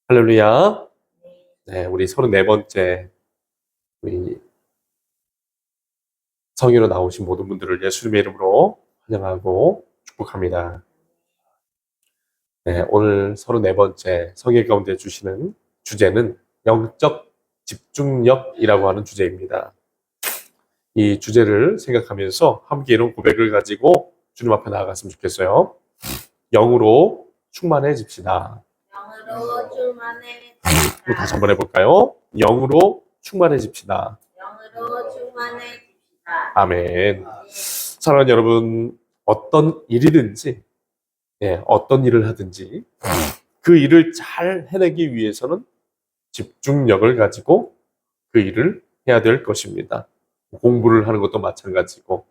할렐루야. 네, 우리 34번째 우리 성회로 나오신 모든 분들을 예수님의 이름으로 환영하고 축복합니다. 네, 오늘 34번째 성회 가운데 주시는 주제는 영적 집중력이라고 하는 주제입니다. 이 주제를 생각하면서 함께 이런 고백을 가지고 주님 앞에 나아갔으면 좋겠어요. 영으로 충만해집시다. 영으로 충만해집시다. 다시 한번 해볼까요? 영으로 충만해집시다. 영으로 충만해집시다. 아멘. 사랑하는 여러분, 어떤 일이든지, 어떤 일을 하든지 그 일을 잘 해내기 위해서는 집중력을 가지고 그 일을 해야 될 것입니다. 공부를 하는 것도 마찬가지고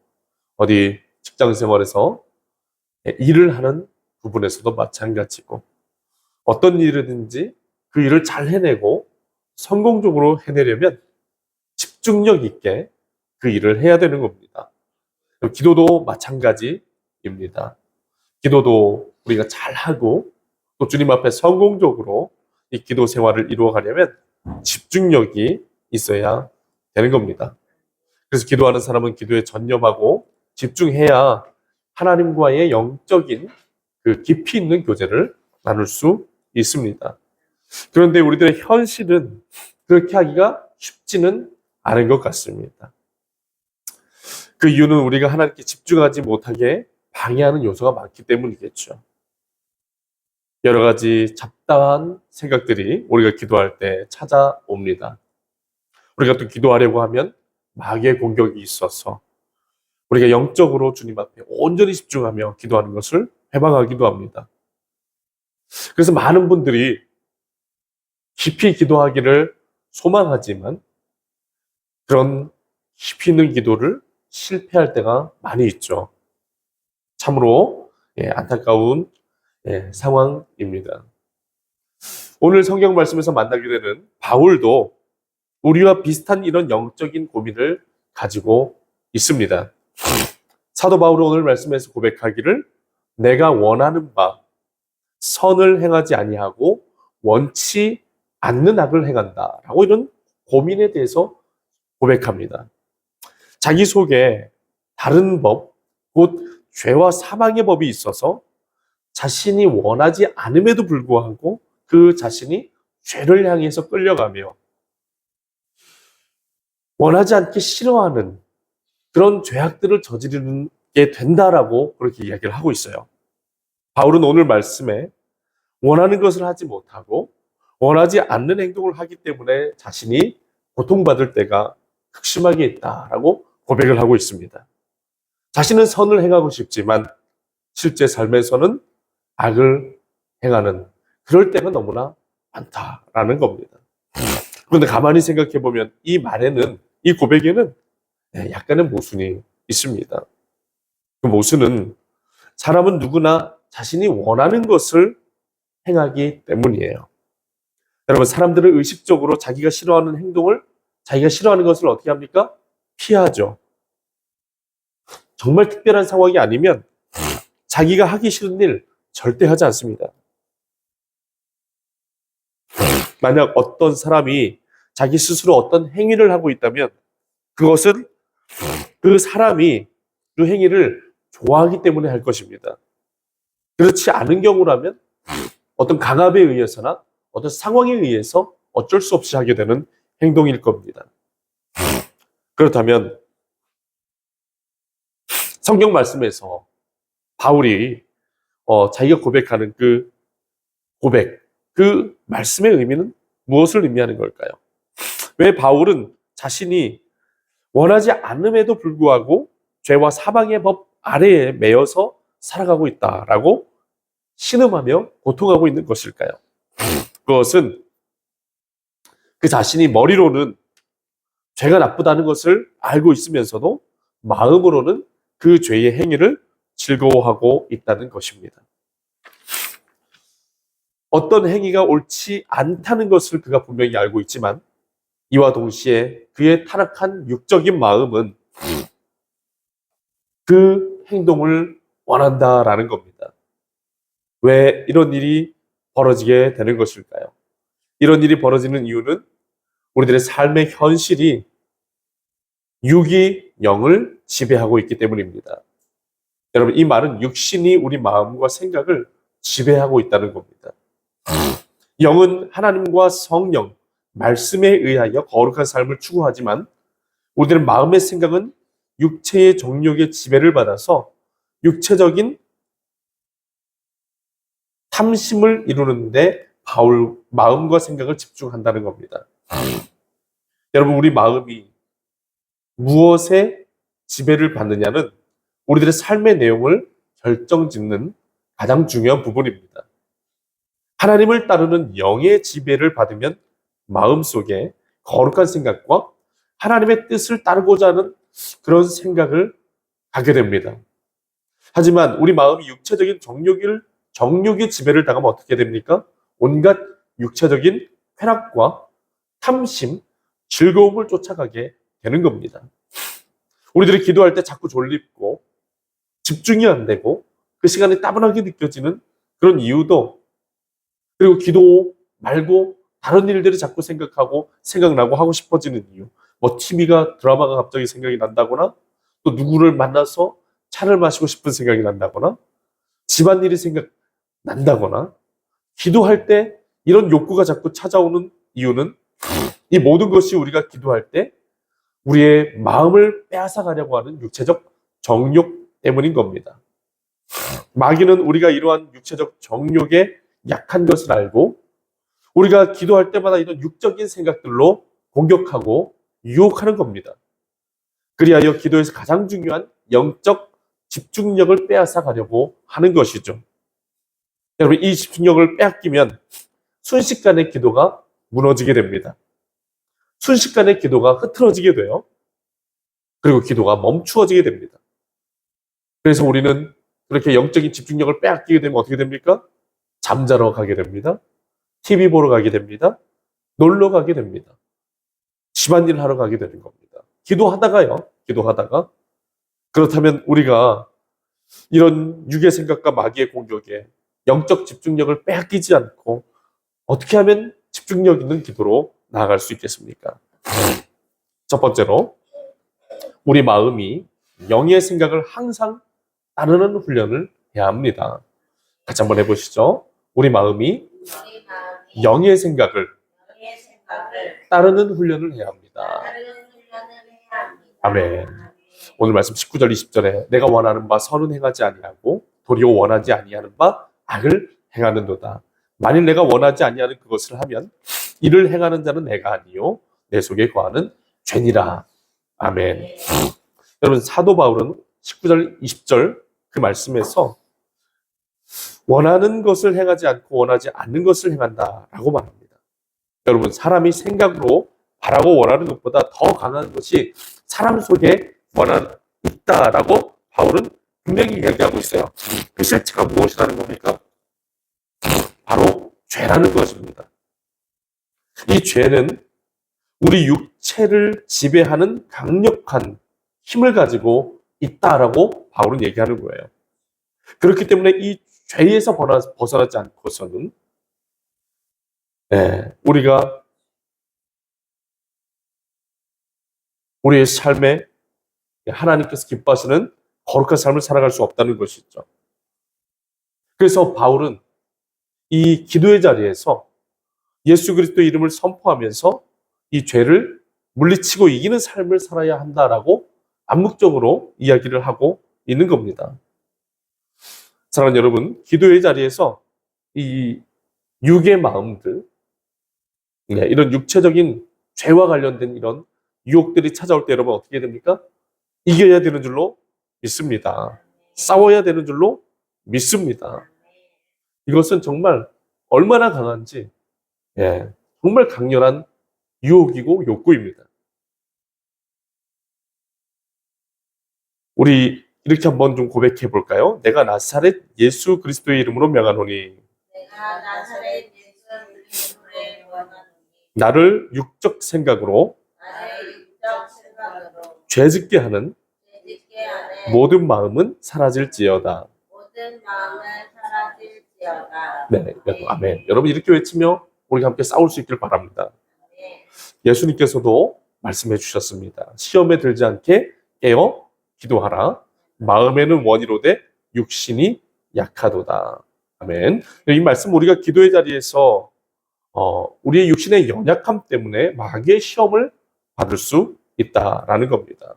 어디 직장 생활에서 일을 하는 부분에서도 마찬가지고 어떤 일이든지 그 일을 잘 해내고 성공적으로 해내려면 집중력 있게 그 일을 해야 되는 겁니다. 기도도 마찬가지입니다. 기도도 우리가 잘하고 또 주님 앞에 성공적으로 이 기도 생활을 이루어가려면 집중력이 있어야 되는 겁니다. 그래서 기도하는 사람은 기도에 전념하고 집중해야 하나님과의 영적인 그 깊이 있는 교제를 나눌 수 있습니다. 그런데 우리들의 현실은 그렇게 하기가 쉽지는 않은 것 같습니다. 그 이유는 우리가 하나님께 집중하지 못하게 방해하는 요소가 많기 때문이겠죠. 여러 가지 잡다한 생각들이 우리가 기도할 때 찾아옵니다. 우리가 또 기도하려고 하면 마귀의 공격이 있어서 우리가 영적으로 주님 앞에 온전히 집중하며 기도하는 것을 해방하기도 합니다. 그래서 많은 분들이 깊이 기도하기를 소망하지만 그런 깊이 있는 기도를 실패할 때가 많이 있죠. 참으로 안타까운 상황입니다. 오늘 성경 말씀에서 만나게 되는 바울도 우리와 비슷한 이런 영적인 고민을 가지고 있습니다. 사도 바울은 오늘 말씀에서 고백하기를 내가 원하는 바 선을 행하지 아니하고 원치 않는 악을 행한다 라고 이런 고민에 대해서 고백합니다. 자기 속에 다른 법, 곧 죄와 사망의 법이 있어서 자신이 원하지 않음에도 불구하고 그 자신이 죄를 향해서 끌려가며 원하지 않게 싫어하는 그런 죄악들을 저지르게 된다라고 그렇게 이야기를 하고 있어요. 바울은 오늘 말씀에 원하는 것을 하지 못하고 원하지 않는 행동을 하기 때문에 자신이 고통받을 때가 극심하게 있다라고 고백을 하고 있습니다. 자신은 선을 행하고 싶지만 실제 삶에서는 악을 행하는 그럴 때가 너무나 많다라는 겁니다. 그런데 가만히 생각해 보면 이 말에는, 이 고백에는 약간의 모순이 있습니다. 그 모순은 사람은 누구나 자신이 원하는 것을 행하기 때문이에요. 여러분, 사람들은 의식적으로 자기가 싫어하는 행동을, 자기가 싫어하는 것을 어떻게 합니까? 피하죠. 정말 특별한 상황이 아니면 자기가 하기 싫은 일 절대 하지 않습니다. 만약 어떤 사람이 자기 스스로 어떤 행위를 하고 있다면 그것은 그 사람이 그 행위를 좋아하기 때문에 할 것입니다. 그렇지 않은 경우라면 어떤 강압에 의해서나 어떤 상황에 의해서 어쩔 수 없이 하게 되는 행동일 겁니다. 그렇다면 성경 말씀에서 바울이 자기가 고백하는 그 고백, 그 말씀의 의미는 무엇을 의미하는 걸까요? 왜 바울은 자신이 원하지 않음에도 불구하고 죄와 사망의 법 아래에 매여서 살아가고 있다라고 신음하며 고통하고 있는 것일까요? 그것은 그 자신이 머리로는 죄가 나쁘다는 것을 알고 있으면서도 마음으로는 그 죄의 행위를 즐거워하고 있다는 것입니다. 어떤 행위가 옳지 않다는 것을 그가 분명히 알고 있지만 이와 동시에 그의 타락한 육적인 마음은 그 행동을 원한다라는 겁니다. 왜 이런 일이 벌어지게 되는 것일까요? 이런 일이 벌어지는 이유는 우리들의 삶의 현실이 육이 영을 지배하고 있기 때문입니다. 여러분, 이 말은 육신이 우리 마음과 생각을 지배하고 있다는 겁니다. 영은 하나님과 성령, 말씀에 의하여 거룩한 삶을 추구하지만 우리들의 마음의 생각은 육체의 정욕의 지배를 받아서 육체적인 탐심을 이루는데 마음과 생각을 집중한다는 겁니다. 여러분, 우리 마음이 무엇에 지배를 받느냐는 우리들의 삶의 내용을 결정짓는 가장 중요한 부분입니다. 하나님을 따르는 영의 지배를 받으면 마음속에 거룩한 생각과 하나님의 뜻을 따르고자 하는 그런 생각을 하게 됩니다. 하지만 우리 마음이 육체적인 정욕의 지배를 당하면 어떻게 됩니까? 온갖 육체적인 쾌락과 탐심, 즐거움을 쫓아가게 되는 겁니다. 우리들이 기도할 때 자꾸 졸립고 집중이 안 되고 그 시간이 따분하게 느껴지는 그런 이유도, 그리고 기도 말고 다른 일들이 자꾸 생각나고 하고 싶어지는 이유, 뭐 드라마가 갑자기 생각이 난다거나, 또 누구를 만나서 차를 마시고 싶은 생각이 난다거나, 집안일이 생각난다거나, 기도할 때 이런 욕구가 자꾸 찾아오는 이유는 이 모든 것이 우리가 기도할 때 우리의 마음을 빼앗아가려고 하는 육체적 정욕 때문인 겁니다. 마귀는 우리가 이러한 육체적 정욕에 약한 것을 알고 우리가 기도할 때마다 이런 육적인 생각들로 공격하고 유혹하는 겁니다. 그리하여 기도에서 가장 중요한 영적 집중력을 빼앗아 가려고 하는 것이죠. 여러분, 이 집중력을 빼앗기면 순식간에 기도가 무너지게 됩니다. 순식간에 기도가 흐트러지게 돼요. 그리고 기도가 멈추어지게 됩니다. 그래서 우리는 그렇게 영적인 집중력을 빼앗기게 되면 어떻게 됩니까? 잠자러 가게 됩니다. TV 보러 가게 됩니다. 놀러 가게 됩니다. 집안일 하러 가게 되는 겁니다. 기도하다가. 그렇다면 우리가 이런 육의 생각과 마귀의 공격에 영적 집중력을 빼앗기지 않고 어떻게 하면 집중력 있는 기도로 나아갈 수 있겠습니까? 첫 번째로, 우리 마음이 영의 생각을 항상 따르는 훈련을 해야 합니다. 같이 한번 해보시죠. 우리 마음이 우리 마음이 영의 생각을 영의 생각을 따르는 훈련을 해야 합니다. 따르는 훈련을 해야 합니다. 아멘. 오늘 말씀 19절 20절에 내가 원하는 바 선은 행하지 아니하고 도리어 원하지 아니하는 바 악을 행하는도다. 만일 내가 원하지 아니하는 그것을 하면 이를 행하는 자는 내가 아니요 내 속에 거하는 죄니라. 아멘. 여러분, 사도 바울은 19절 20절 그 말씀에서 원하는 것을 행하지 않고 원하지 않는 것을 행한다라고 말합니다. 여러분, 사람이 생각으로 바라고 원하는 것보다 더 강한 것이 사람 속에 있다라고 바울은 분명히 이야기하고 있어요. 그 실체가 무엇이라는 겁니까? 바로 죄라는 것입니다. 이 죄는 우리 육체를 지배하는 강력한 힘을 가지고 있다라고 바울은 얘기하는 거예요. 그렇기 때문에 이 죄에서 벗어나지 않고서는 우리가 우리의 삶에 하나님께서 기뻐하시는 거룩한 삶을 살아갈 수 없다는 것이죠. 그래서 바울은 이 기도의 자리에서 예수 그리스도의 이름을 선포하면서 이 죄를 물리치고 이기는 삶을 살아야 한다라고 암묵적으로 이야기를 하고 있는 겁니다. 사랑하는 여러분, 기도의 자리에서 이 육의 마음들, 이런 육체적인 죄와 관련된 이런 유혹들이 찾아올 때 여러분 어떻게 됩니까? 이겨야 되는 줄로 믿습니다. 싸워야 되는 줄로 믿습니다. 이것은 정말 얼마나 강한지, 정말 강렬한 유혹이고 욕구입니다. 우리 이렇게 한번 좀 고백해 볼까요? 내가 나사렛 예수 그리스도의 이름으로 명하노니 내가 나사렛 예수 그리스도의 원하노니 나를 육적 생각으로 나를 육적 생각으로 죄짓게 하는 믿게 하는 모든 마음은 사라질지어다. 모든 마음은 사라질지어다. 네, 아멘. 여러분 이렇게 외치며 우리가 함께 싸울 수 있길 바랍니다. 네. 예수님께서도 말씀해 주셨습니다. 시험에 들지 않게 깨어 기도하라. 마음에는 원이로되 육신이 약하도다. 아멘. 이 말씀 우리가 기도의 자리에서 우리의 육신의 연약함 때문에 마귀의 시험을 받을 수 있다라는 겁니다.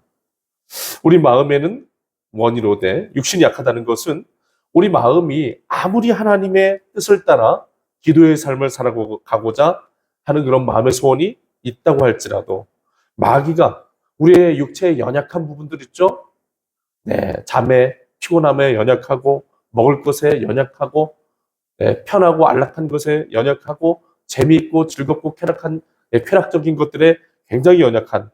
우리 마음에는 원이로되 육신이 약하다는 것은 우리 마음이 아무리 하나님의 뜻을 따라 기도의 삶을 살아가고자 하는 그런 마음의 소원이 있다고 할지라도 마귀가 우리의 육체의 연약한 부분들 있죠? 네, 잠에 피곤함에 연약하고 먹을 것에 연약하고 네, 편하고 안락한 것에 연약하고 재미있고 즐겁고 쾌락적인 것들에 굉장히 연약한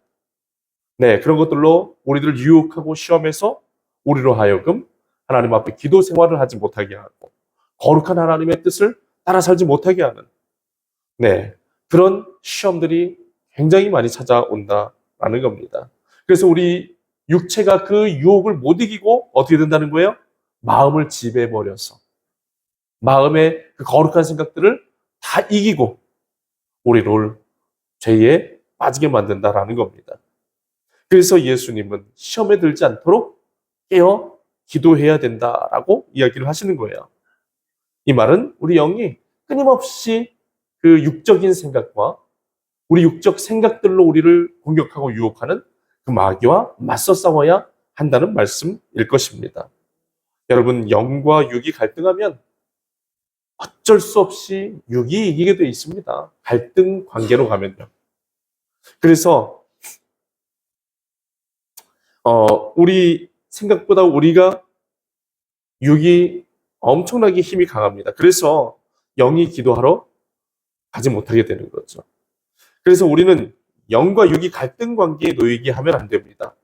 네, 그런 것들로 우리들을 유혹하고 시험해서 우리로 하여금 하나님 앞에 기도 생활을 하지 못하게 하고 거룩한 하나님의 뜻을 따라 살지 못하게 하는 네, 그런 시험들이 굉장히 많이 찾아온다라는 겁니다. 그래서 우리 육체가 그 유혹을 못 이기고 어떻게 된다는 거예요? 마음을 지배해버려서 마음의 그 거룩한 생각들을 다 이기고 우리를 죄에 빠지게 만든다라는 겁니다. 그래서 예수님은 시험에 들지 않도록 깨어 기도해야 된다라고 이야기를 하시는 거예요. 이 말은 우리 영이 끊임없이 그 육적인 생각과 우리 육적 생각들로 우리를 공격하고 유혹하는 그 마귀와 맞서 싸워야 한다는 말씀일 것입니다. 여러분, 영과 육이 갈등하면 어쩔 수 없이 육이 이기게 돼 있습니다. 갈등 관계로 가면요. 그래서 우리 생각보다 우리가 육이 엄청나게 힘이 강합니다. 그래서 영이 기도하러 가지 못하게 되는 거죠. 그래서 우리는 영과 육이 갈등 관계에 놓이게 하면 안 됩니다.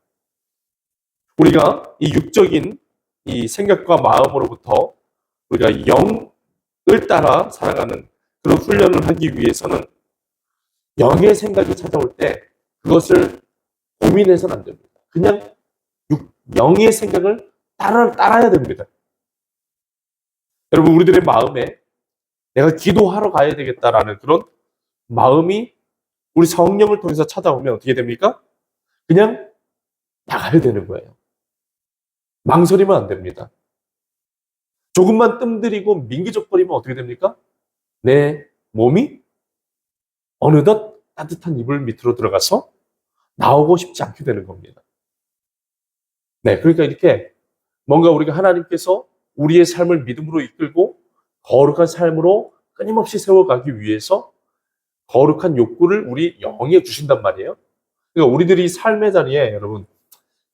우리가 이 육적인 이 생각과 마음으로부터 우리가 영을 따라 살아가는 그런 훈련을 하기 위해서는 영의 생각이 찾아올 때 그것을 고민해서는 안 됩니다. 그냥 영의 생각을 따라야 됩니다. 여러분, 우리들의 마음에 내가 기도하러 가야 되겠다라는 그런 마음이 우리 성령을 통해서 찾아오면 어떻게 됩니까? 그냥 나가야 되는 거예요. 망설이면 안 됩니다. 조금만 뜸들이고 민기적거리면 어떻게 됩니까? 내 몸이 어느덧 따뜻한 이불 밑으로 들어가서 나오고 싶지 않게 되는 겁니다. 네, 그러니까 이렇게 뭔가 우리가 하나님께서 우리의 삶을 믿음으로 이끌고 거룩한 삶으로 끊임없이 세워가기 위해서 거룩한 욕구를 우리 영에 주신단 말이에요. 그러니까 우리들이 삶의 자리에 여러분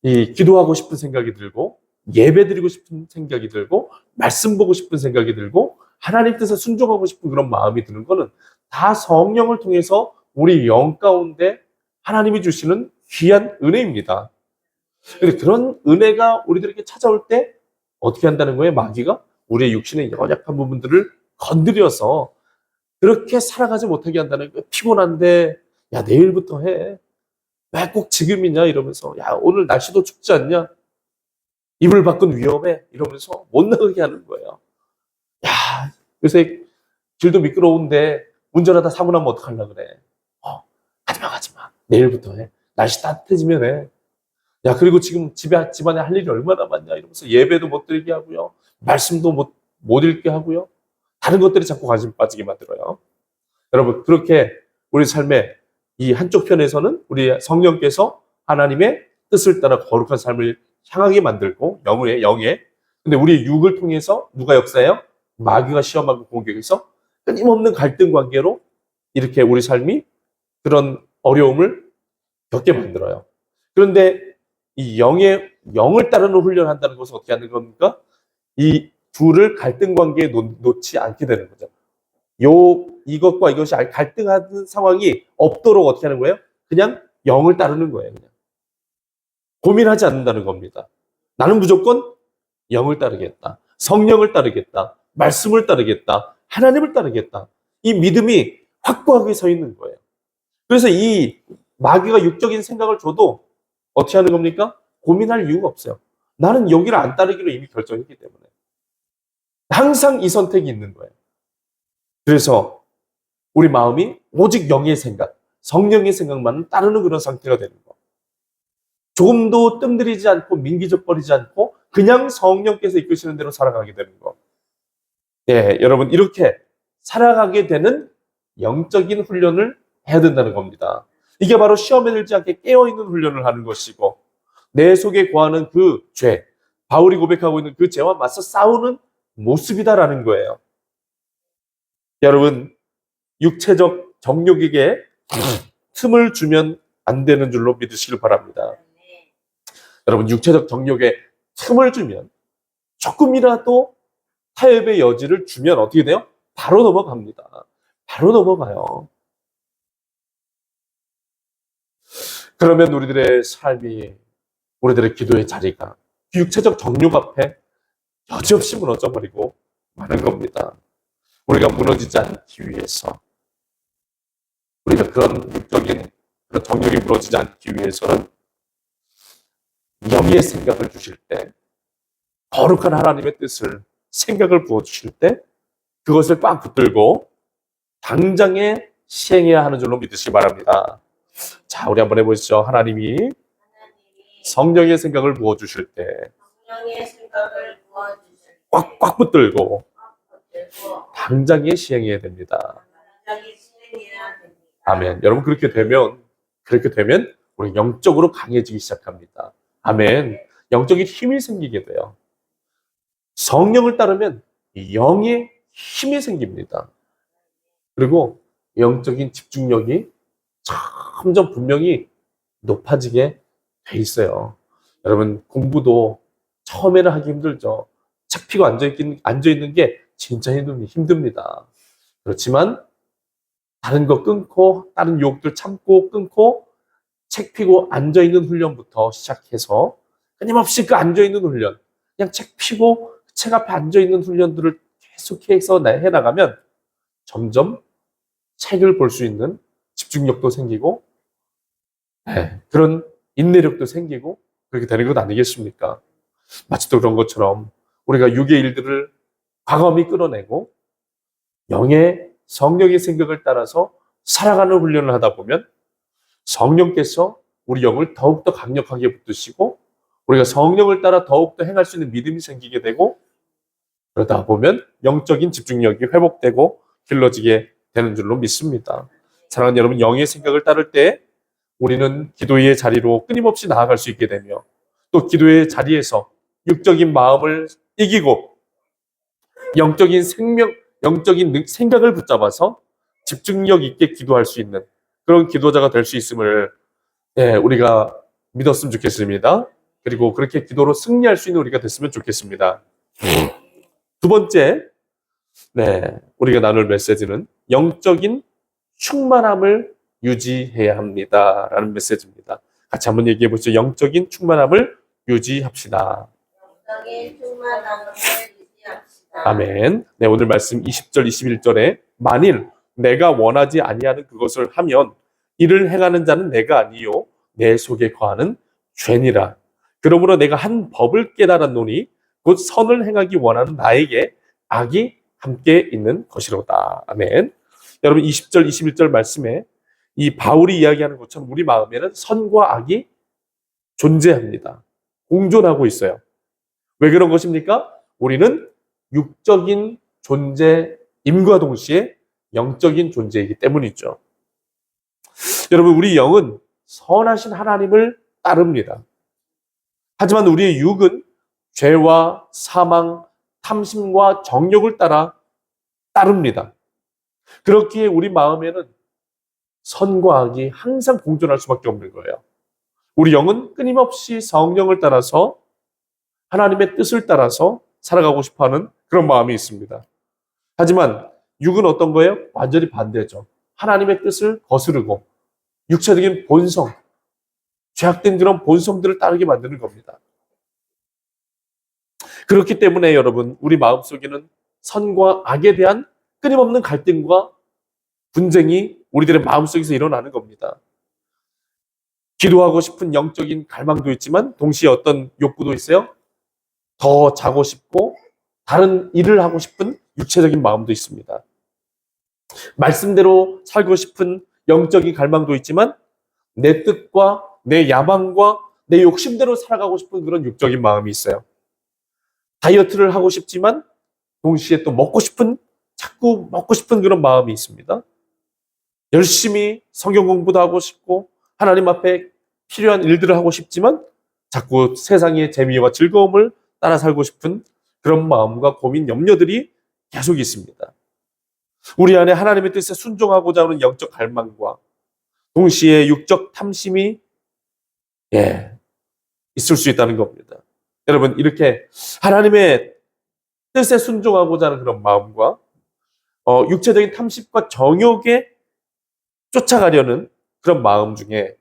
이 기도하고 싶은 생각이 들고 예배 드리고 싶은 생각이 들고 말씀 보고 싶은 생각이 들고 하나님 뜻에 순종하고 싶은 그런 마음이 드는 거는 다 성령을 통해서 우리 영 가운데 하나님이 주시는 귀한 은혜입니다. 근데 그런 은혜가 우리들에게 찾아올 때 어떻게 한다는 거예요? 마귀가 우리의 육신의 연약한 부분들을 건드려서 그렇게 살아가지 못하게 한다는 거예요. 피곤한데 야 내일부터 해. 왜 꼭 지금이냐 이러면서 야 오늘 날씨도 춥지 않냐? 이불 밖은 위험해 이러면서 못 나가게 하는 거예요. 야 요새 길도 미끄러운데 운전하다 사고 나면 어떡하려고 그래. 가지마 내일부터 해. 날씨 따뜻해지면 해. 야 그리고 지금 집안에 할 일이 얼마나 많냐 이러면서 예배도 못 드리게 하고요. 말씀도 못 읽게 하고요. 다른 것들이 자꾸 관심 빠지게 만들어요. 여러분 그렇게 우리 삶의 이 한쪽 편에서는 우리 성령께서 하나님의 뜻을 따라 거룩한 삶을 향하게 만들고 영에 근데 우리의 육을 통해서 누가 역사해요? 마귀가 시험하고 공격해서 끊임없는 갈등 관계로 이렇게 우리 삶이 그런 어려움을 겪게 만들어요. 그런데 이 영을 따르는 훈련을 한다는 것은 어떻게 하는 겁니까? 이 둘을 갈등 관계에 놓지 않게 되는 거죠. 이것과 이것이 갈등하는 상황이 없도록 어떻게 하는 거예요? 그냥 영을 따르는 거예요. 그냥. 고민하지 않는다는 겁니다. 나는 무조건 영을 따르겠다. 성령을 따르겠다. 말씀을 따르겠다. 하나님을 따르겠다. 이 믿음이 확고하게 서 있는 거예요. 그래서 이 마귀가 육적인 생각을 줘도 어떻게 하는 겁니까? 고민할 이유가 없어요. 나는 여기를 안 따르기로 이미 결정했기 때문에. 항상 이 선택이 있는 거예요. 그래서 우리 마음이 오직 영의 생각, 성령의 생각만 따르는 그런 상태가 되는 거. 조금도 뜸들이지 않고 민기적거리지 않고 그냥 성령께서 이끄시는 대로 살아가게 되는 거. 예, 여러분 이렇게 살아가게 되는 영적인 훈련을 해야 된다는 겁니다. 이게 바로 시험에 들지 않게 깨어있는 훈련을 하는 것이고 내 속에 거하는 그 죄, 바울이 고백하고 있는 그 죄와 맞서 싸우는 모습이다라는 거예요. 여러분 육체적 정욕에게 틈을 주면 안 되는 줄로 믿으시길 바랍니다. 여러분 육체적 정욕에 틈을 주면 조금이라도 타협의 여지를 주면 어떻게 돼요? 바로 넘어갑니다. 바로 넘어가요. 그러면 우리들의 삶이, 우리들의 기도의 자리가 육체적 정욕 앞에 여지없이 무너져버리고 마는 겁니다. 우리가 무너지지 않기 위해서, 우리가 그런 육적인 그런 정욕이 무너지지 않기 위해서는 영의 생각을 주실 때, 거룩한 하나님의 뜻을, 생각을 부어주실 때 그것을 꽉 붙들고 당장에 시행해야 하는 줄로 믿으시기 바랍니다. 자, 우리 한번 해보시죠. 하나님이 성령의 생각을 부어주실 때 성령의 생각을 부어주실 때 꽉꽉 붙들고 붙들고 당장에 시행해야 됩니다. 당장에 실행해야 됩니다. 아멘. 여러분 그렇게 되면 우리 영적으로 강해지기 시작합니다. 아멘. 영적인 힘이 생기게 돼요. 성령을 따르면 영의 힘이 생깁니다. 그리고 영적인 집중력이 점점 분명히 높아지게 돼 있어요. 여러분 공부도 처음에는 하기 힘들죠. 책 피고 앉아있는 게 진짜 힘듭니다. 그렇지만 다른 거 끊고 다른 유혹들 참고 끊고 책 피고 앉아있는 훈련부터 시작해서 끊임없이 그 앉아있는 훈련, 그냥 책 피고 책 앞에 앉아있는 훈련들을 계속해서 해나가면 점점 책을 볼 수 있는 집중력도 생기고 그런 인내력도 생기고 그렇게 되는 것 아니겠습니까? 마치 또 그런 것처럼 우리가 육의 일들을 과감히 끌어내고 성령의 생각을 따라서 살아가는 훈련을 하다 보면 성령께서 우리 영을 더욱더 강력하게 붙드시고 우리가 성령을 따라 더욱더 행할 수 있는 믿음이 생기게 되고 그러다 보면 영적인 집중력이 회복되고 길러지게 되는 줄로 믿습니다. 사랑하는 여러분, 영의 생각을 따를 때 우리는 기도의 자리로 끊임없이 나아갈 수 있게 되며 또 기도의 자리에서 육적인 마음을 이기고 영적인 생각을 붙잡아서 집중력 있게 기도할 수 있는 그런 기도자가 될 수 있음을 우리가 믿었으면 좋겠습니다. 그리고 그렇게 기도로 승리할 수 있는 우리가 됐으면 좋겠습니다. 두 번째, 우리가 나눌 메시지는 영적인 충만함을 유지해야 합니다라는 메시지입니다. 같이 한번 얘기해 보시죠. 영적인 충만함을 유지합시다. 영적인 충만함을 유지합시다. 아멘. 오늘 말씀 20절, 21절에 만일 내가 원하지 아니하는 그것을 하면 이를 행하는 자는 내가 아니요 내 속에 거하는 죄니라. 그러므로 내가 한 법을 깨달았노니 곧 선을 행하기 원하는 나에게 악이 함께 있는 것이로다. 아멘. 여러분 20절, 21절 말씀에 이 바울이 이야기하는 것처럼 우리 마음에는 선과 악이 존재합니다. 공존하고 있어요. 왜 그런 것입니까? 우리는 육적인 존재임과 동시에 영적인 존재이기 때문이죠. 여러분 우리 영은 선하신 하나님을 따릅니다. 하지만 우리의 육은 죄와 사망, 탐심과 정욕을 따릅니다. 그렇기에 우리 마음에는 선과 악이 항상 공존할 수밖에 없는 거예요. 우리 영은 끊임없이 성령을 따라서 하나님의 뜻을 따라서 살아가고 싶어하는 그런 마음이 있습니다. 하지만 육은 어떤 거예요? 완전히 반대죠. 하나님의 뜻을 거스르고 육체적인 본성, 죄악된 그런 본성들을 따르게 만드는 겁니다. 그렇기 때문에 여러분 우리 마음속에는 선과 악에 대한 끊임없는 갈등과 분쟁이 우리들의 마음속에서 일어나는 겁니다. 기도하고 싶은 영적인 갈망도 있지만 동시에 어떤 욕구도 있어요? 더 자고 싶고 다른 일을 하고 싶은 육체적인 마음도 있습니다. 말씀대로 살고 싶은 영적인 갈망도 있지만 내 뜻과 내 야망과 내 욕심대로 살아가고 싶은 그런 육적인 마음이 있어요. 다이어트를 하고 싶지만 동시에 또 자꾸 먹고 싶은 그런 마음이 있습니다. 열심히 성경 공부도 하고 싶고 하나님 앞에 필요한 일들을 하고 싶지만 자꾸 세상의 재미와 즐거움을 따라 살고 싶은 그런 마음과 고민, 염려들이 계속 있습니다. 우리 안에 하나님의 뜻에 순종하고자 하는 영적 갈망과 동시에 육적 탐심이 있을 수 있다는 겁니다. 여러분, 이렇게 하나님의 뜻에 순종하고자 하는 그런 마음과 육체적인 탐심과 정욕에 쫓아가려는 그런 마음 중에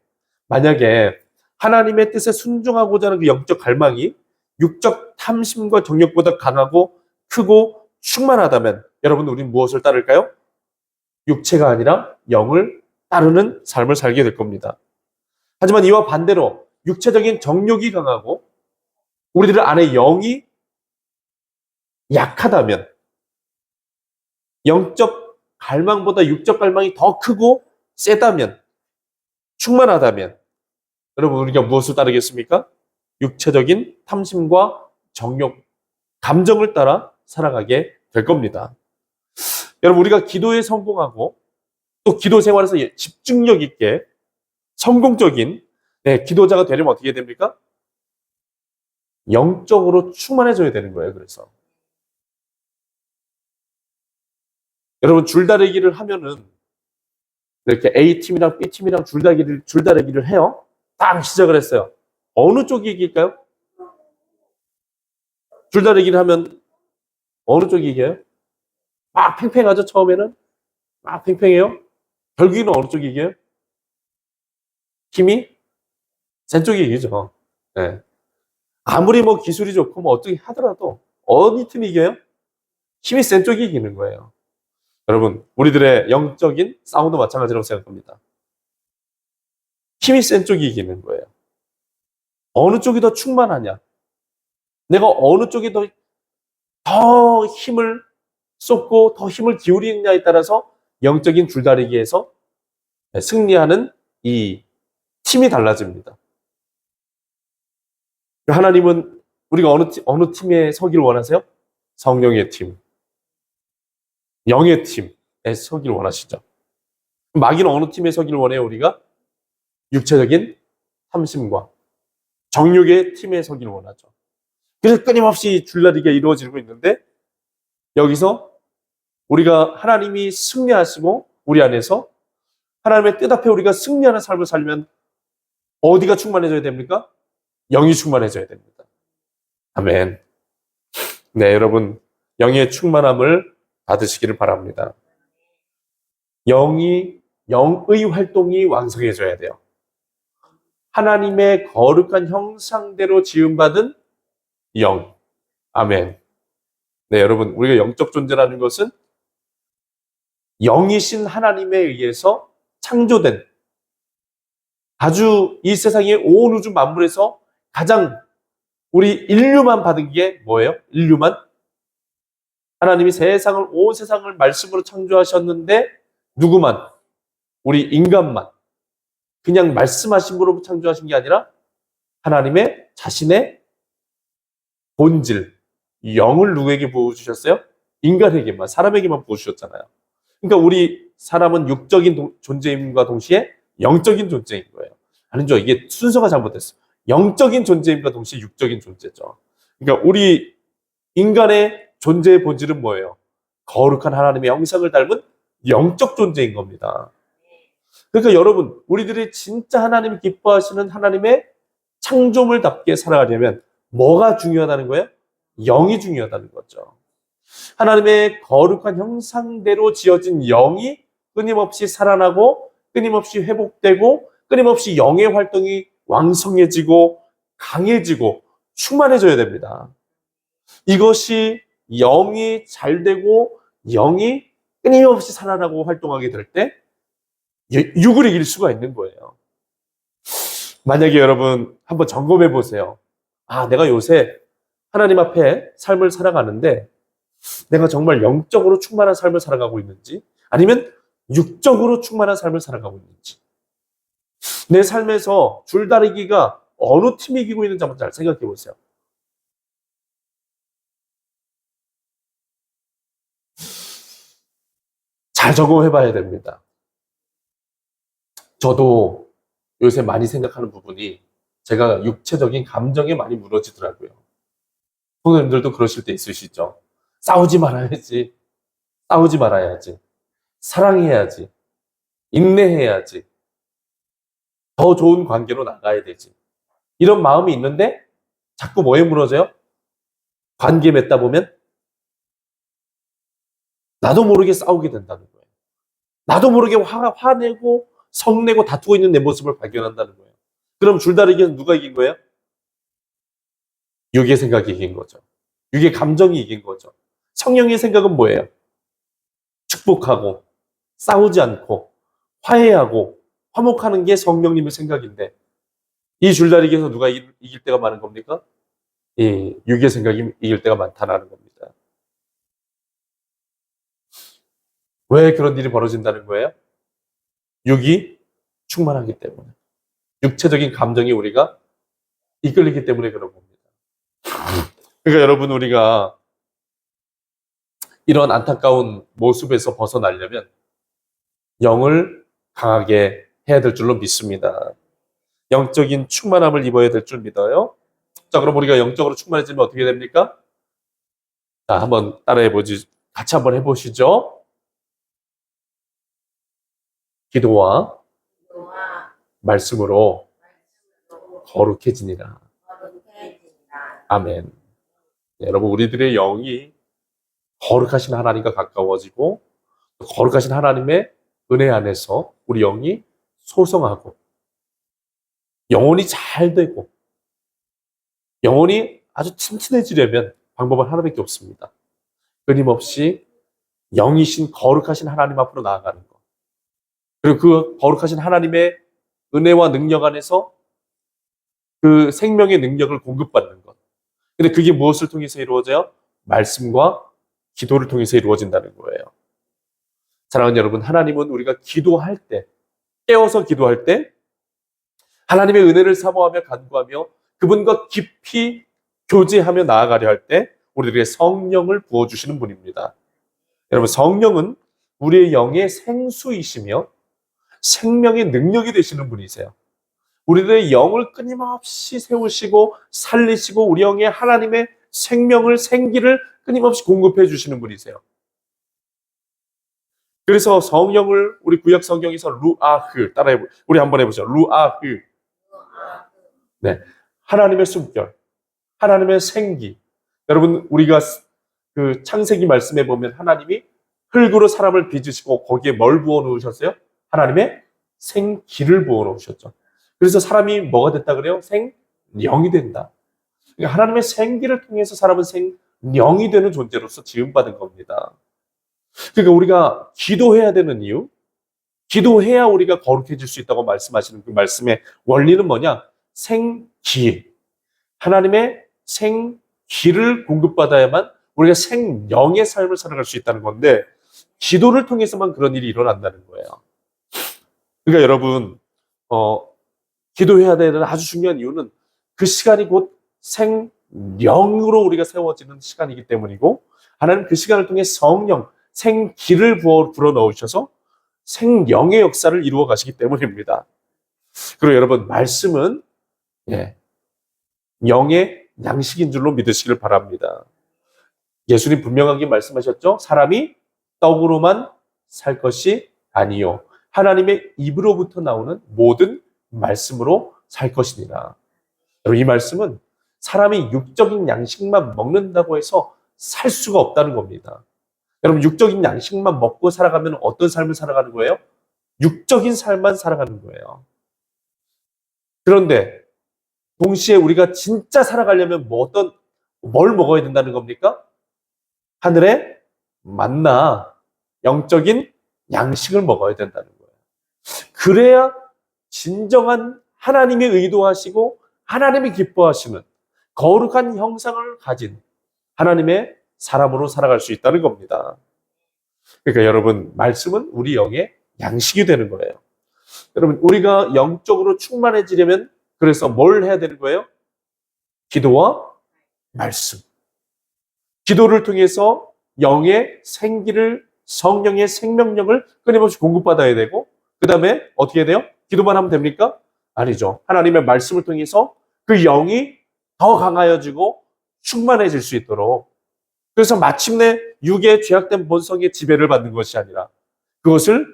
만약에 하나님의 뜻에 순종하고자 하는 그 영적 갈망이 육적 탐심과 정욕보다 강하고 크고 충만하다면 여러분, 우리는 무엇을 따를까요? 육체가 아니라 영을 따르는 삶을 살게 될 겁니다. 하지만 이와 반대로 육체적인 정욕이 강하고 우리들 안에 영이 약하다면 영적 갈망보다 육적 갈망이 더 크고 세다면 충만하다면 여러분, 우리가 무엇을 따르겠습니까? 육체적인 탐심과 정욕, 감정을 따라 살아가게 될 겁니다. 여러분, 우리가 기도에 성공하고 또 기도 생활에서 집중력 있게 성공적인 기도자가 되려면 어떻게 됩니까? 영적으로 충만해져야 되는 거예요. 그래서 여러분, 줄다리기를 하면은 이렇게 A팀이랑 B팀이랑 줄다리기를 해요. 딱 시작을 했어요. 어느 쪽이 이길까요? 줄다리기를 하면 어느 쪽이 이겨요? 막 팽팽하죠, 처음에는? 막 팽팽해요? 결국에는 어느 쪽이 이겨요? 힘이 센 쪽이 이기죠. 네. 아무리 뭐 기술이 좋고 뭐 어떻게 하더라도 어느 팀이 이겨요? 힘이 센 쪽이 이기는 거예요. 여러분, 우리들의 영적인 싸움도 마찬가지라고 생각합니다. 힘이 센 쪽이 이기는 거예요. 어느 쪽이 더 충만하냐? 내가 어느 쪽이 더 힘을 쏟고 더 힘을 기울이느냐에 따라서 영적인 줄다리기에서 승리하는 이 팀이 달라집니다. 하나님은 우리가 어느 팀에 서기를 원하세요? 성령의 팀, 영의 팀에 서기를 원하시죠. 마귀는 어느 팀에 서기를 원해요? 우리가 육체적인 탐심과 정욕의 팀에 서기를 원하죠. 그래서 끊임없이 줄다리기가 이루어지고 있는데 여기서 우리가 하나님이 승리하시고 우리 안에서 하나님의 뜻 앞에 우리가 승리하는 삶을 살면 어디가 충만해져야 됩니까? 영이 충만해져야 됩니다. 아멘. 네, 여러분, 영의 충만함을 받으시기를 바랍니다. 영의 활동이 완성해져야 돼요. 하나님의 거룩한 형상대로 지음받은 영. 아멘. 네, 여러분, 우리가 영적 존재라는 것은 영이신 하나님에 의해서 창조된 아주 이 세상의 온 우주 만물에서 가장 우리 인류만 받은 게 뭐예요? 인류만? 하나님이 온 세상을 말씀으로 창조하셨는데 누구만? 우리 인간만. 그냥 말씀하심으로 창조하신 게 아니라 하나님의 자신의 본질, 영을 누구에게 부어주셨어요? 인간에게만, 사람에게만 부어주셨잖아요. 그러니까 우리 사람은 육적인 존재임과 동시에 영적인 존재인 거예요. 아니죠. 이게 순서가 잘못됐어요. 영적인 존재임과 동시에 육적인 존재죠. 그러니까 우리 인간의 존재의 본질은 뭐예요? 거룩한 하나님의 형상을 닮은 영적 존재인 겁니다. 그러니까 여러분, 우리들이 진짜 하나님이 기뻐하시는 하나님의 창조물답게 살아가려면 뭐가 중요하다는 거예요? 영이 중요하다는 거죠. 하나님의 거룩한 형상대로 지어진 영이 끊임없이 살아나고 끊임없이 회복되고 끊임없이 영의 활동이 왕성해지고 강해지고 충만해져야 됩니다. 이것이 영이 잘 되고 영이 끊임없이 살아나고 활동하게 될 때 육을 이길 수가 있는 거예요. 만약에 여러분 한번 점검해 보세요. 아, 내가 요새 하나님 앞에 삶을 살아가는데 내가 정말 영적으로 충만한 삶을 살아가고 있는지 아니면 육적으로 충만한 삶을 살아가고 있는지 내 삶에서 줄다리기가 어느 팀이 이기고 있는지 한번 잘 생각해 보세요. 잘 점검해 봐야 됩니다. 저도 요새 많이 생각하는 부분이 제가 육체적인 감정에 많이 무너지더라고요. 성도님들도 그러실 때 있으시죠? 싸우지 말아야지. 싸우지 말아야지. 사랑해야지. 인내해야지. 더 좋은 관계로 나가야 되지. 이런 마음이 있는데 자꾸 뭐에 무너져요? 관계 맺다 보면 나도 모르게 싸우게 된다는 거예요. 나도 모르게 화내고 성내고 다투고 있는 내 모습을 발견한다는 거예요. 그럼 줄다리기는 누가 이긴 거예요? 육의 생각이 이긴 거죠. 육의 감정이 이긴 거죠. 성령의 생각은 뭐예요? 축복하고 싸우지 않고 화해하고 화목하는 게 성령님의 생각인데 이 줄다리기에서 누가 이길 때가 많은 겁니까? 이 육의 생각이 이길 때가 많다는 겁니다. 왜 그런 일이 벌어진다는 거예요? 육이 충만하기 때문에. 육체적인 감정이 우리가 이끌리기 때문에 그런 겁니다. 그러니까 여러분 우리가 이런 안타까운 모습에서 벗어나려면 영을 강하게 해야 될 줄로 믿습니다. 영적인 충만함을 입어야 될 줄 믿어요. 자, 그럼 우리가 영적으로 충만해지면 어떻게 됩니까? 자, 한번 따라해보지. 같이 한번 해보시죠. 기도와 너와 말씀으로 말씀으로 거룩해지니라. 거룩해지니라. 아멘. 네, 여러분, 우리들의 영이 거룩하신 하나님과 가까워지고 거룩하신 하나님의 은혜 안에서 우리 영이 소성하고 영혼이 잘 되고 영혼이 아주 튼튼해지려면 방법은 하나밖에 없습니다. 끊임없이 영이신 거룩하신 하나님 앞으로 나아가는 것. 그리고 그 거룩하신 하나님의 은혜와 능력 안에서 그 생명의 능력을 공급받는 것. 근데 그게 무엇을 통해서 이루어져요? 말씀과 기도를 통해서 이루어진다는 거예요. 사랑하는 여러분, 하나님은 우리가 기도할 때, 깨어서 기도할 때 하나님의 은혜를 사모하며 간구하며 그분과 깊이 교제하며 나아가려 할 때 우리들에게 성령을 부어주시는 분입니다. 여러분, 성령은 우리의 영의 생수이시며 생명의 능력이 되시는 분이세요. 우리들의 영을 끊임없이 세우시고 살리시고 우리 영에 하나님의 생명을 생기를 끊임없이 공급해 주시는 분이세요. 그래서 성령을 우리 구약 성경에서 루아흐 우리 한번 해보죠. 루아흐. 네, 하나님의 숨결, 하나님의 생기. 여러분 우리가 그 창세기 말씀에 보면 하나님이 흙으로 사람을 빚으시고 거기에 뭘 부어 놓으셨어요? 하나님의 생기를 부어 놓으셨죠. 그래서 사람이 뭐가 됐다 그래요? 생령이 된다. 그러니까 하나님의 생기를 통해서 사람은 생령이 되는 존재로서 지음받은 겁니다. 그러니까 우리가 기도해야 되는 이유, 기도해야 우리가 거룩해질 수 있다고 말씀하시는 그 말씀의 원리는 뭐냐? 생기. 하나님의 생기를 공급받아야만 우리가 생령의 삶을 살아갈 수 있다는 건데 기도를 통해서만 그런 일이 일어난다는 거예요. 그러니까 여러분 기도해야 되는 아주 중요한 이유는 그 시간이 곧 생령으로 우리가 세워지는 시간이기 때문이고 하나님 그 시간을 통해 성령, 생기를 불어넣으셔서 생령의 역사를 이루어 가시기 때문입니다. 그리고 여러분 말씀은 영의 양식인 줄로 믿으시길 바랍니다. 예수님 분명하게 말씀하셨죠? 사람이 떡으로만 살 것이 아니요 하나님의 입으로부터 나오는 모든 말씀으로 살 것이니라. 여러분 이 말씀은 사람이 육적인 양식만 먹는다고 해서 살 수가 없다는 겁니다. 여러분 육적인 양식만 먹고 살아가면 어떤 삶을 살아가는 거예요? 육적인 삶만 살아가는 거예요. 그런데 동시에 우리가 진짜 살아가려면 뭘 먹어야 된다는 겁니까? 하늘의 만나, 영적인 양식을 먹어야 된다는 거예요. 그래야 진정한 하나님이 의도하시고 하나님이 기뻐하시는 거룩한 형상을 가진 하나님의 사람으로 살아갈 수 있다는 겁니다. 그러니까 여러분, 말씀은 우리 영의 양식이 되는 거예요. 여러분, 우리가 영적으로 충만해지려면 그래서 뭘 해야 되는 거예요? 기도와 말씀. 기도를 통해서 영의 생기를, 성령의 생명력을 끊임없이 공급받아야 되고, 그 다음에 어떻게 해야 돼요? 기도만 하면 됩니까? 아니죠. 하나님의 말씀을 통해서 그 영이 더 강하여지고 충만해질 수 있도록, 그래서 마침내 육의 죄악된 본성의 지배를 받는 것이 아니라 그것을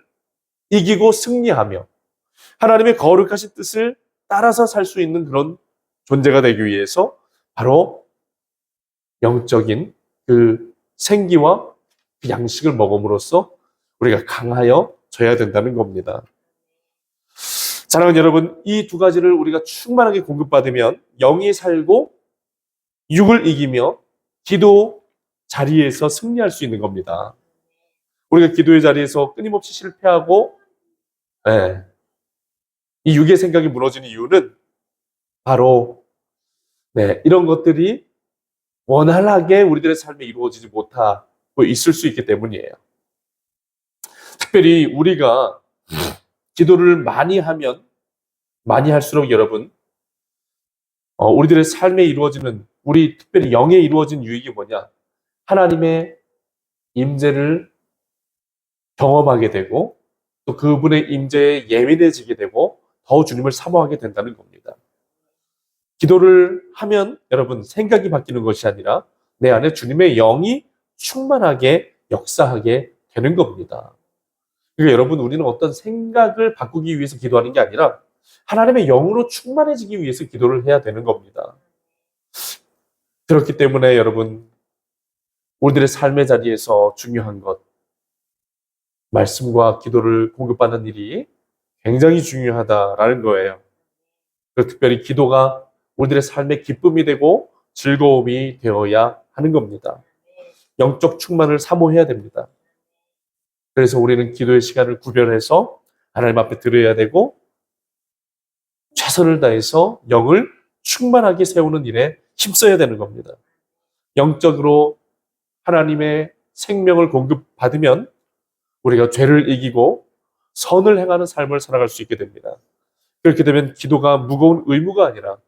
이기고 승리하며 하나님의 거룩하신 뜻을 따라서 살 수 있는 그런 존재가 되기 위해서 바로 영적인 그 생기와 그 양식을 먹음으로써 우리가 강하여져야 된다는 겁니다. 사랑하는 여러분, 이 두 가지를 우리가 충만하게 공급받으면 영이 살고 육을 이기며 기도 자리에서 승리할 수 있는 겁니다. 우리가 기도의 자리에서 끊임없이 실패하고 이 육의 생각이 무너지는 이유는 바로 이런 것들이 원활하게 우리들의 삶에 이루어지지 못하고 있을 수 있기 때문이에요. 특별히 우리가 기도를 많이 하면 많이 할수록 여러분, 우리들의 삶에 이루어지는, 우리 특별히 영에 이루어진 유익이 뭐냐? 하나님의 임재를 경험하게 되고 또 그분의 임재에 예민해지게 되고 더 주님을 사모하게 된다는 겁니다. 기도를 하면 여러분, 생각이 바뀌는 것이 아니라 내 안에 주님의 영이 충만하게 역사하게 되는 겁니다. 그러니까 여러분, 우리는 어떤 생각을 바꾸기 위해서 기도하는 게 아니라 하나님의 영으로 충만해지기 위해서 기도를 해야 되는 겁니다. 그렇기 때문에 여러분, 우리들의 삶의 자리에서 중요한 것, 말씀과 기도를 공급받는 일이 굉장히 중요하다라는 거예요. 특별히 기도가 우리들의 삶의 기쁨이 되고 즐거움이 되어야 하는 겁니다. 영적 충만을 사모해야 됩니다. 그래서 우리는 기도의 시간을 구별해서 하나님 앞에 드려야 되고 최선을 다해서 영을 충만하게 세우는 일에 힘써야 되는 겁니다. 영적으로 하나님의 생명을 공급받으면 우리가 죄를 이기고 선을 행하는 삶을 살아갈 수 있게 됩니다. 그렇게 되면 기도가 무거운 의무가 아니라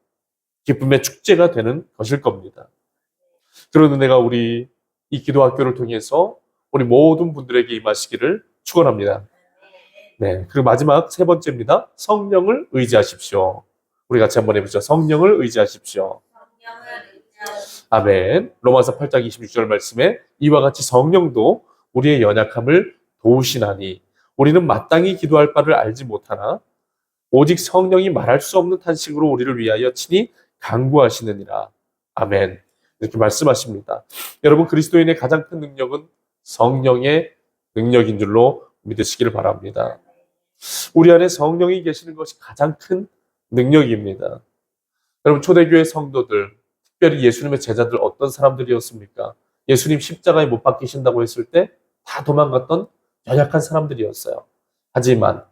기쁨의 축제가 되는 것일 겁니다. 그런 은혜가 우리 이 기도학교를 통해서 우리 모든 분들에게 임하시기를 축원합니다. 그리고 마지막 세 번째입니다. 성령을 의지하십시오. 우리 같이 한번 해보죠. 성령을 의지하십시오. 아멘. 로마서 8장 26절 말씀에 이와 같이 성령도 우리의 연약함을 도우시나니 우리는 마땅히 기도할 바를 알지 못하나 오직 성령이 말할 수 없는 탄식으로 우리를 위하여 친히 간구하시느니라. 아멘. 이렇게 말씀하십니다. 여러분, 그리스도인의 가장 큰 능력은 성령의 능력인 줄로 믿으시기를 바랍니다. 우리 안에 성령이 계시는 것이 가장 큰 능력입니다. 여러분, 초대교회 성도들, 특별히 예수님의 제자들 어떤 사람들이었습니까? 예수님 십자가에 못 박히신다고 했을 때 다 도망갔던 연약한 사람들이었어요. 하지만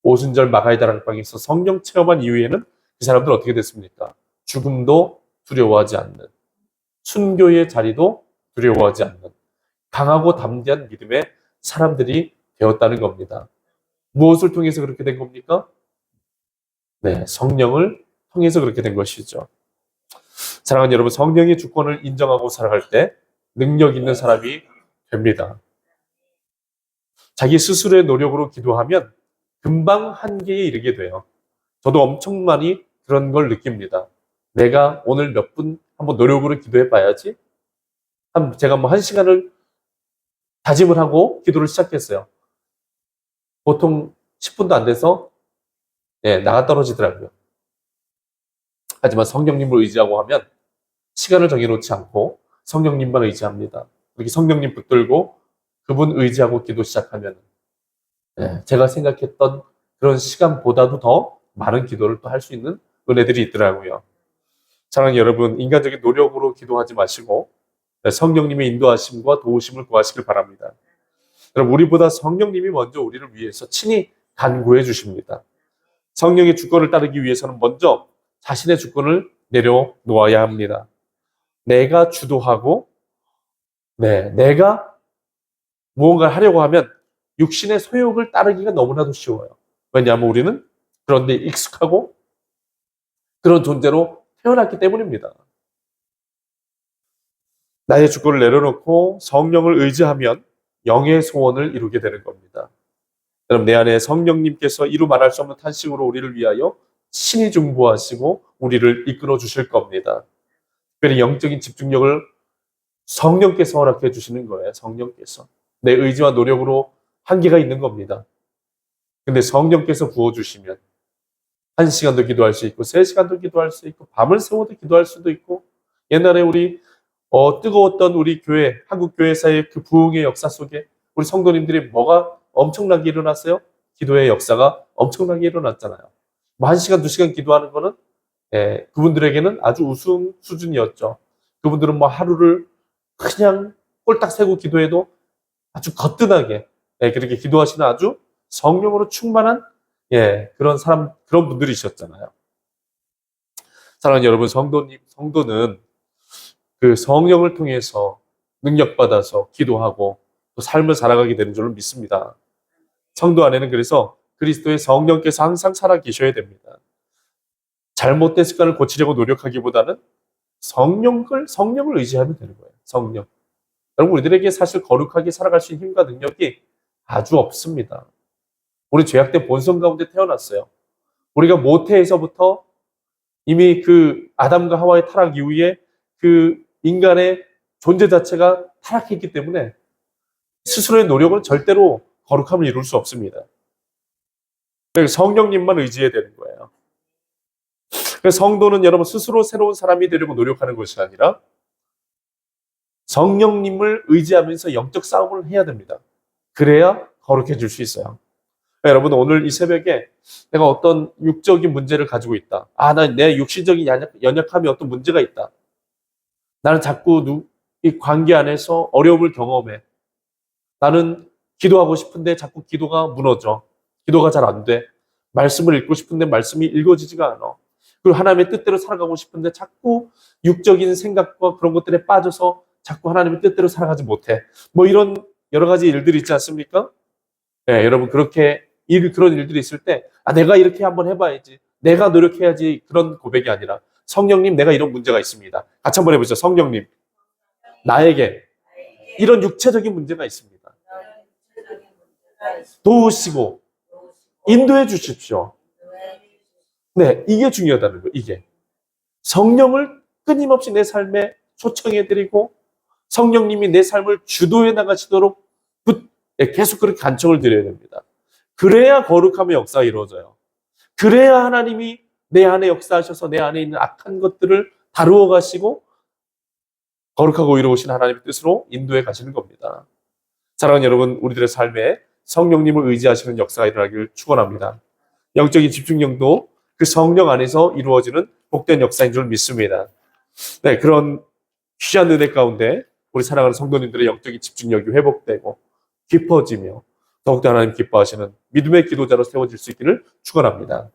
오순절 마가이다라는 방에서 성령 체험한 이후에는 그 사람들 어떻게 됐습니까? 죽음도 두려워하지 않는, 순교의 자리도 두려워하지 않는 강하고 담대한 믿음의 사람들이 되었다는 겁니다. 무엇을 통해서 그렇게 된 겁니까? 성령을 통해서 그렇게 된 것이죠. 사랑하는 여러분, 성령의 주권을 인정하고 살아갈 때 능력 있는 사람이 됩니다. 자기 스스로의 노력으로 기도하면 금방 한계에 이르게 돼요. 저도 엄청 많이 그런 걸 느낍니다. 내가 오늘 몇 분 한번 노력으로 기도해 봐야지. 제가 한 시간을 다짐을 하고 기도를 시작했어요. 보통 10분도 안 돼서 나가 떨어지더라고요. 하지만 성령님을 의지하고 하면 시간을 정해놓지 않고 성령님만 의지합니다. 이렇게 성령님 붙들고 그분 의지하고 기도 시작하면 제가 생각했던 그런 시간보다도 더 많은 기도를 또 할 수 있는 은혜들이 있더라고요. 사랑하는 여러분, 인간적인 노력으로 기도하지 마시고 성령님의 인도하심과 도우심을 구하시길 바랍니다. 여러분, 우리보다 성령님이 먼저 우리를 위해서 친히 간구해 주십니다. 성령의 주권을 따르기 위해서는 먼저 자신의 주권을 내려놓아야 합니다. 내가 주도하고, 내가 무언가를 하려고 하면 육신의 소욕을 따르기가 너무나도 쉬워요. 왜냐하면 우리는 그런 데 익숙하고 그런 존재로 태어났기 때문입니다. 나의 주권을 내려놓고 성령을 의지하면 영의 소원을 이루게 되는 겁니다. 여러분, 내 안에 성령님께서 이루 말할 수 없는 탄식으로 우리를 위하여 친히 중보하시고 우리를 이끌어 주실 겁니다. 특별히 영적인 집중력을 성령께서 허락해 주시는 거예요. 성령께서. 내 의지와 노력으로 한계가 있는 겁니다. 근데 성령께서 부어주시면 1시간도 기도할 수 있고 3시간도 기도할 수 있고 밤을 새워도 기도할 수도 있고, 옛날에 우리 뜨거웠던 우리 교회, 한국 교회사의 그 부흥의 역사 속에 우리 성도님들이 뭐가 엄청나게 일어났어요? 기도의 역사가 엄청나게 일어났잖아요. 뭐 1시간, 2시간 기도하는 거는 그분들에게는 아주 우스운 수준이었죠. 그분들은 뭐 하루를 그냥 꼴딱 세고 기도해도 아주 거뜬하게 그렇게 기도하시는 아주 성령으로 충만한 그런 분들이셨잖아요. 사랑하는 여러분, 성도는 그 성령을 통해서 능력받아서 기도하고 또 삶을 살아가게 되는 줄로 믿습니다. 성도 안에는 그래서 그리스도의 성령께서 항상 살아 계셔야 됩니다. 잘못된 습관을 고치려고 노력하기보다는 성령을 의지하면 되는 거예요. 성령. 여러분, 우리들에게 사실 거룩하게 살아갈 수 있는 힘과 능력이 아주 없습니다. 우리 죄악된 본성 가운데 태어났어요. 우리가 모태에서부터 이미 그 아담과 하와의 타락 이후에 그 인간의 존재 자체가 타락했기 때문에 스스로의 노력은 절대로 거룩함을 이룰 수 없습니다. 그래서 성령님만 의지해야 되는 거예요. 그래서 성도는 여러분 스스로 새로운 사람이 되려고 노력하는 것이 아니라 성령님을 의지하면서 영적 싸움을 해야 됩니다. 그래야 거룩해질 수 있어요. 여러분, 오늘 이 새벽에 내가 어떤 육적인 문제를 가지고 있다. 내 육신적인 연약함이 어떤 문제가 있다. 나는 자꾸 이 관계 안에서 어려움을 경험해. 나는 기도하고 싶은데 자꾸 기도가 무너져. 기도가 잘 안 돼. 말씀을 읽고 싶은데 말씀이 읽어지지가 않아. 그리고 하나님의 뜻대로 살아가고 싶은데 자꾸 육적인 생각과 그런 것들에 빠져서 자꾸 하나님의 뜻대로 살아가지 못해. 뭐 이런 여러 가지 일들이 있지 않습니까? 여러분, 그런 일들이 있을 때, 내가 이렇게 한번 해봐야지. 내가 노력해야지. 그런 고백이 아니라, 성령님, 내가 이런 문제가 있습니다. 같이 한번 해보죠. 성령님, 나에게 이런 육체적인 문제가 있습니다. 도우시고 인도해 주십시오. 이게 중요하다는 거예요. 이게 성령을 끊임없이 내 삶에 초청해드리고 성령님이 내 삶을 주도해 나가시도록 계속 그렇게 간청을 드려야 됩니다. 그래야 거룩함의 역사가 이루어져요. 그래야 하나님이 내 안에 역사하셔서 내 안에 있는 악한 것들을 다루어 가시고 거룩하고 이루어오신 하나님의 뜻으로 인도해 가시는 겁니다. 사랑하는 여러분, 우리들의 삶에 성령님을 의지하시는 역사가 일어나기를 축원합니다. 영적인 집중력도 그 성령 안에서 이루어지는 복된 역사인 줄 믿습니다. 그런 귀한 은혜 가운데 우리 사랑하는 성도님들의 영적인 집중력이 회복되고 깊어지며 더욱더 하나님 기뻐하시는 믿음의 기도자로 세워질 수 있기를 축원합니다.